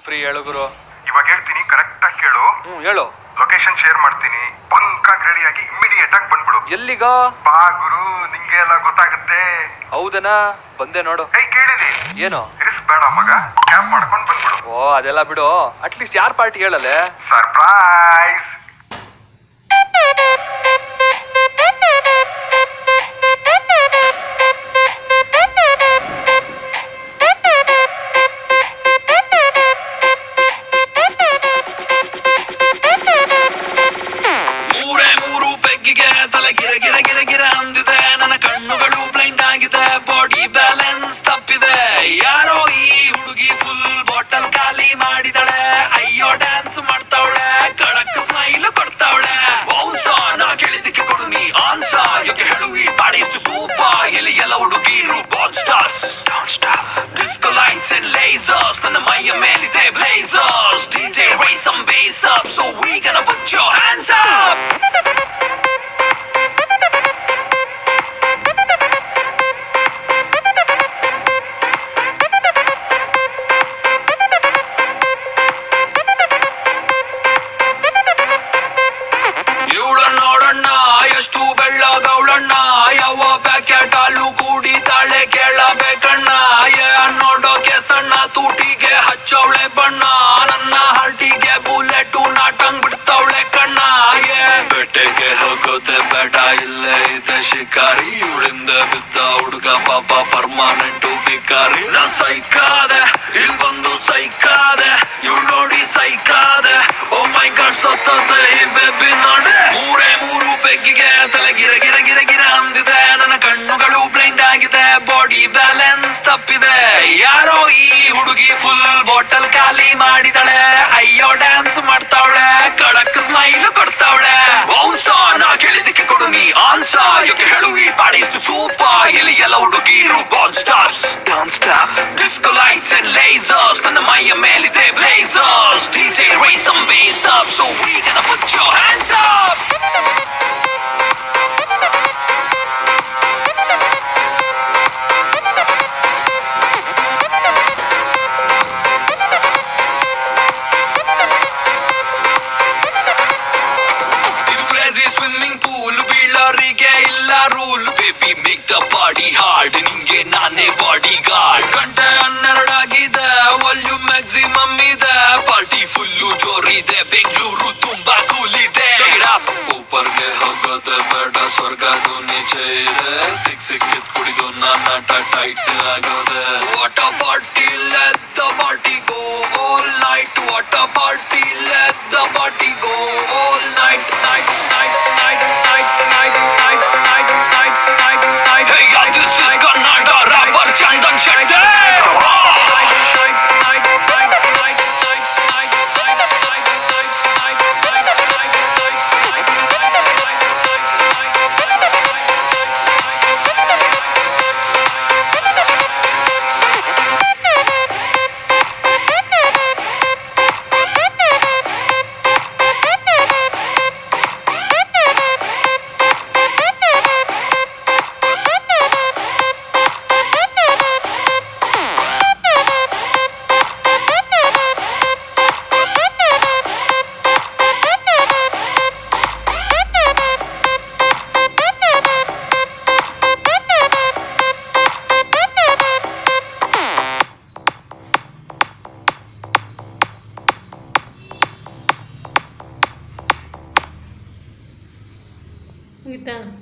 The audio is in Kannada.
ಫ್ರೀ ಹೇಳು ಗುರು. ಇವಾಗ ಹೇಳ್ತೀನಿ, ಕರೆಕ್ಟ್ ಆಗಿ ಕೇಳು. ಹೇಳು. ಲೊಕೇಶನ್ ಶೇರ್ ಮಾಡ್ತೀನಿ, ಪಂಕಾಗಿ ರೆಡಿಯಾಗಿ ಇಮಿಡಿಯೇಟ್ ಆಗಿ ಬಂದ್ಬಿಡು. ಎಲ್ಲಿಗ? ಬಾ ಗುರು, ನಿಂಗೆ ಎಲ್ಲ ಗೊತ್ತಾಗುತ್ತೆ. ಹೌದನಾ? ಬಂದೆ ನೋಡು. ಕೇಳಿದೆ ಏನು? ರಿಸ್ಕ್ ಬೇಡ ಮಗ, ಕ್ಯಾಬ್ ಮಾಡ್ಕೊಂಡು ಬಂದ್ಬಿಡು. ಓ ಅದೆಲ್ಲ ಬಿಡು, ಅಟ್ಲೀಸ್ಟ್ ಯಾರ್ ಪಾರ್ಟಿ ಹೇಳಲೆ. ಸರ್ಪ್ರೈಸ್. ತಲೆ ಗಿರ ಗಿರ ಗಿರ ಗಿರ ಅಂದಿದೆ, ನನ್ನ ಕಣ್ಣುಗಳು ಬ್ಲೈಂಡ್ ಆಗಿದೆ, ಬಾಡಿ ಬ್ಯಾಲೆನ್ಸ್ ತಪ್ಪಿದೆ. ಯಾರೋ ಈ ಹುಡುಗಿ ಫುಲ್ ಬಾಟಲ್ ಖಾಲಿ ಮಾಡಿದಳೆ, ಅಯ್ಯೋ ಡ್ಯಾನ್ಸ್ ಮಾಡ್ತಾವಳೆ, ಕಡಕ್ ಸ್ಮೈಲ್ ಕೊಡ್ತಾವಳೆ. ಬೌನ್ಸ ನಾ ಕೇಳಿದಕ್ಕೆ ಕೊಡು ನೀ ಆನ್ಸ, ಯಾಕೆ ಹೇಳು ಈ ಬಾಡಿ ಇಷ್ಟು ಸೂಪರ್. ಎಲ್ಲಿ ಎಲ್ಲ ಹುಡುಗಿರು ಬಾನ್ stars, disco lights and lasers, ನನ್ನ ಮೈಯ ಮೇಲಿದೆ blazers. DJ raise some bass up, so we gonna put your hands up. ನೋಡಣ್ಣ ಎಷ್ಟು ಬೆಳ್ಳಗೌಳಣ್ಣ, ಯಾವ ಪ್ಯಾಕೆಟ್ ಹಾಲು ಕುಡಿತಾಳೆ ಕೇಳಬೇಕಣ್ಣ. ನೋಡೋಕೆ ಸಣ್ಣ, ತೂಟಿಗೆ ಹಚ್ಚವಳೆ ಬಣ್ಣ, ನನ್ನ ಹಾರ್ಟಿಗೆ ಬುಲೆಟು ನಾಟಂಗ್ ಬಿಡ್ತಾವಳೆ ಕಣ್ಣ. ಬೆಟ್ಟೆಗೆ ಹೋಗೋದೆ ಬೇಡ, ಇಲ್ಲೇ ಇದೆ ಶಿಕಾರಿ, ಇವಳಿಂದ ಬಿದ್ದ ಹುಡುಗ ಪಾಪ ಪರ್ಮನೆಂಟು ಭಿಕಾರಿ. ನಾ ಸೈಕಾದೆ, ಇಲ್ಲಿ ಬಂದು ಸೈಕಾದೆ, ಇವಳು ನೋಡಿ ಸೈಕಾದೆ. ಓ ಮೈ ಗಾಡ್ ಸತ್ತದೆ ಈ ಬೇಬಿ ನೋಡೆ. ಮೂರು ಬೆಗ್ಗಿಗೆ ತಲೆ ಗಿರ ಗಿರ ಗಿರ ಗಿರ ಅಂದಿದೆ, ನನ್ನ ಕಣ್ಣುಗಳು ಬ್ಲೈಂಡ್ ಆಗಿದೆ, ಬಾಡಿ ಬ್ಯಾಲೆನ್ಸ್ ತಪ್ಪಿದೆ. ಯಾರೋ ಈ ಹುಡುಗಿ ಫುಲ್ ಬಾಟಲ್ ಖಾಲಿ ಮಾಡಿದಳೆ, ಅಯ್ಯೋ ಡ್ಯಾನ್ಸ್ ಮಾಡ್ತಾವಳೆ, ಕಡಕ್ ಸ್ಮೈಲ್ ಕೊಡ್ತಾವಳೆ. ಬೌನ್ಸ ನಾ ಕೇಳಿದಕ್ಕೆ ಕೊಡು ನೀ ಆನ್ಸ, ಯಾಕೆ ಹೇಳು ಈ ಬಾಡಿ ಇಷ್ಟು ಸೂಪರ್. ಎಲ್ಲಿ ಎಲ್ಲ ಹುಡುಗಿರು ಬಾನ್ stars, disco lights and lasers, ನನ್ನ ಮೈಯ ಮೇಲಿದೆ blazers. DJ raise some bass up, so we gonna put your hands up. Swimming pool, ಬೀಳೋರಿಗೆ ಇಲ್ಲ rule. Baby make the body hard, ನಿಂಗೆ ನಾನೇ ಬಾಡಿ ಗಾರ್ಡ್. ಗಂಟೆ 12 ಆಗಿದೆ, ವಾಲ್ಯೂಮ್ ಮ್ಯಾಕ್ಸಿಮಮ್ ಇದೆ, ಪಾರ್ಟಿ ಫುಲ್ಲು ಜೋರಿದೆ, ಬೆಂಗಳೂರು ತುಂಬಾ ಕೂಲ್ ಇದೆ. ಊಪರ್ಗೆ ಹೋಗೋದೆ ಬೇಡ, ಸ್ವರ್ಗದು ನೀಚೆ ಇದೆ, ಸಿಕ್ಕಿದ್ ಕುಡಿದು ನಾನಾಟ ಟೈಟ್ ಆಗೋದೆ. What a party, let the party go all night. What a party, let the party go all night. Night night night night night night night night night night. Hey yeah, this is Kannada rapper Chandan Shetty. ಆಯ್ತಾ?